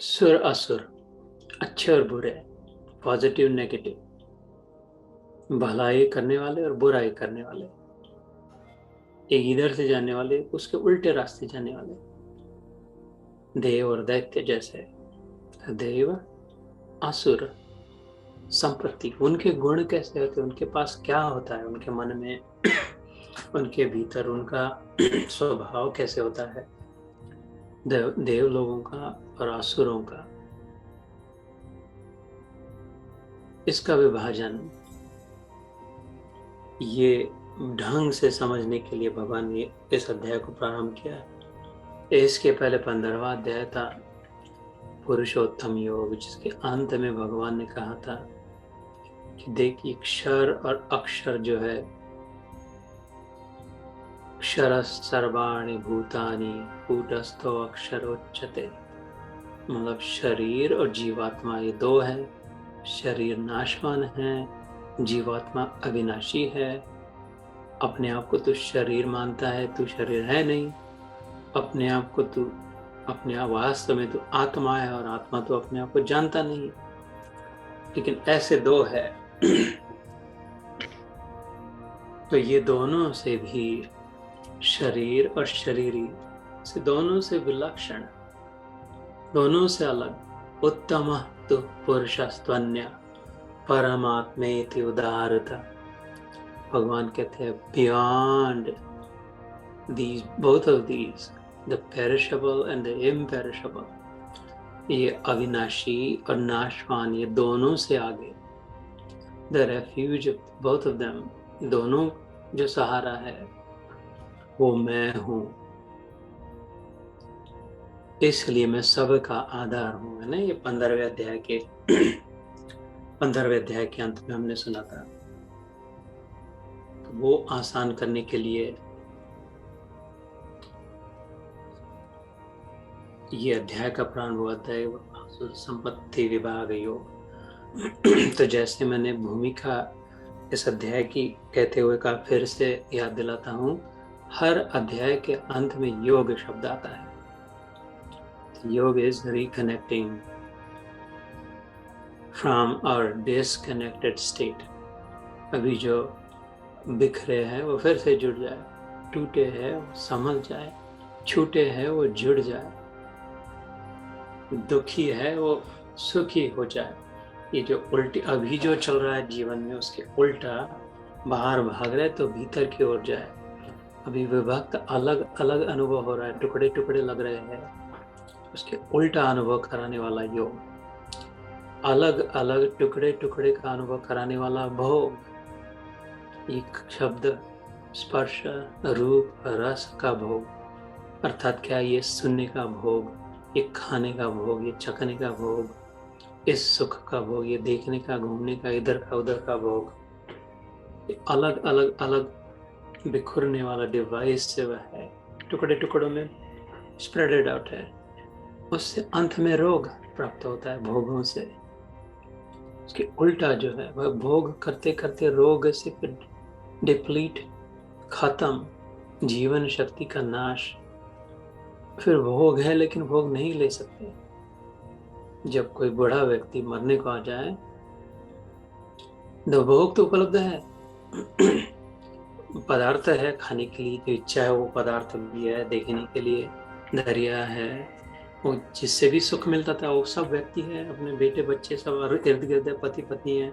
सुर असुर, अच्छे और बुरे, पॉजिटिव नेगेटिव, भलाई करने वाले और बुराई करने वाले, एक इधर से जाने वाले, उसके उल्टे रास्ते जाने वाले, देव और दैत्य जैसे। देव, असुर, संपत्ति, उनके गुण कैसे होते हैं, उनके पास क्या होता है, उनके मन में उनके भीतर उनका स्वभाव कैसे होता है, देव लोगों का और असुरों का। इसका विभाजन ये ढंग से समझने के लिए भगवान ने इस अध्याय को प्रारंभ किया। इसके पहले 15वां अध्याय था पुरुषोत्तम योग, जिसके अंत में भगवान ने कहा था कि देखिए क्षर और अक्षर जो है, क्षर सर्वाणि भूतानि कूटस्थो अक्षरोच्यते, मतलब शरीर और जीवात्मा ये दो है। शरीर नाशवान है, जीवात्मा अविनाशी है। अपने आप को तू शरीर मानता है, तू शरीर है नहीं। अपने आप को तू, अपने आप वास्तव में तू आत्मा है, और आत्मा तो अपने आप को जानता नहीं। लेकिन ऐसे दो है। तो ये दोनों से भी, शरीर और शरीरी से दोनों से विलक्षण, दोनों से अलग, उत्तम तो पुरुषस्त्वन्य परमात्मेति उदारता। भगवान कहते हैं beyond these, both of these, the perishable and the imperishable, ये अविनाशी और नाशवान, ये दोनों से आगे, the refuge of both of them, दोनों जो सहारा है वो मैं हूँ। इसलिए मैं सबका आधार हूँ, है ना। ये 15वें अध्याय के 15वें अध्याय के अंत में हमने सुना था। तो वो आसान करने के लिए ये अध्याय का प्रारंभ हुआ था, संपत्ति विभाग योग। तो जैसे मैंने भूमिका इस अध्याय की कहते हुए कहा, फिर से याद दिलाता हूँ, हर अध्याय के अंत में योग शब्द आता है। Yoga is reconnecting from our disconnected state. अभी जो बिखरे हैं वो फिर से जुड़ जाए, टूटे हैं वो संभल जाए, छूटे हैं वो जुड़ जाए, दुखी है वो सुखी हो जाए। ये जो उल्टी अभी जो चल रहा है जीवन में, उसके उल्टा बाहर भाग रहे तो भीतर की ओर जाए। अभी विभक्त अलग अलग अनुभव हो रहा है, टुकड़े टुकड़े लग रहे हैं, उसके उल्टा अनुभव कराने वाला योग, अलग अलग टुकड़े टुकड़े का अनुभव कराने वाला भोग। एक शब्द स्पर्श रूप रस का भोग, अर्थात क्या, ये सुनने का भोग, ये खाने का भोग, ये चखने का भोग, इस सुख का भोग, ये देखने का, घूमने का, इधर का उधर का भोग। ये अलग अलग अलग बिखरने वाला डिवाइस से वह है, टुकड़े टुकड़ों में स्प्रेडेड आउट है। उससे अंत में रोग प्राप्त होता है भोगों से। उसके उल्टा जो है, वह भोग करते करते रोग से डिप्लीट, खत्म, जीवन शक्ति का नाश। फिर भोग है लेकिन भोग नहीं ले सकते। जब कोई बूढ़ा व्यक्ति मरने को आ जाए तो भोग तो उपलब्ध है, पदार्थ है खाने के लिए, जो इच्छा है वो पदार्थ भी है, देखने के लिए दरिया है, वो जिससे भी सुख मिलता था वो सब व्यक्ति है, अपने बेटे बच्चे सब इर्द गिर्द है, पति पत्नी है,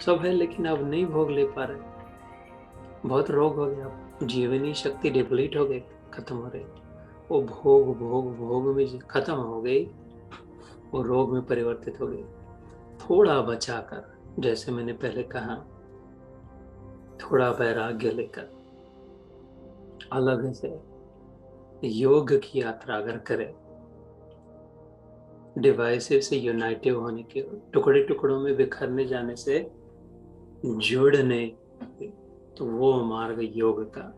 सब है, लेकिन अब नहीं भोग ले पा रहे। बहुत रोग हो गया, जीवनी शक्ति डिप्लीट हो गई, खत्म हो रही। वो भोग भोग भोग में खत्म हो गई, वो रोग में परिवर्तित हो गई। थोड़ा बचाकर, जैसे मैंने पहले कहा, थोड़ा वैराग्य लेकर अलग से योग की यात्रा अगर करें, डिवाइसेस से यूनाइटिव होने के, टुकड़े टुकड़ों में बिखरने जाने से जुड़ने, तो वो मार्ग योग का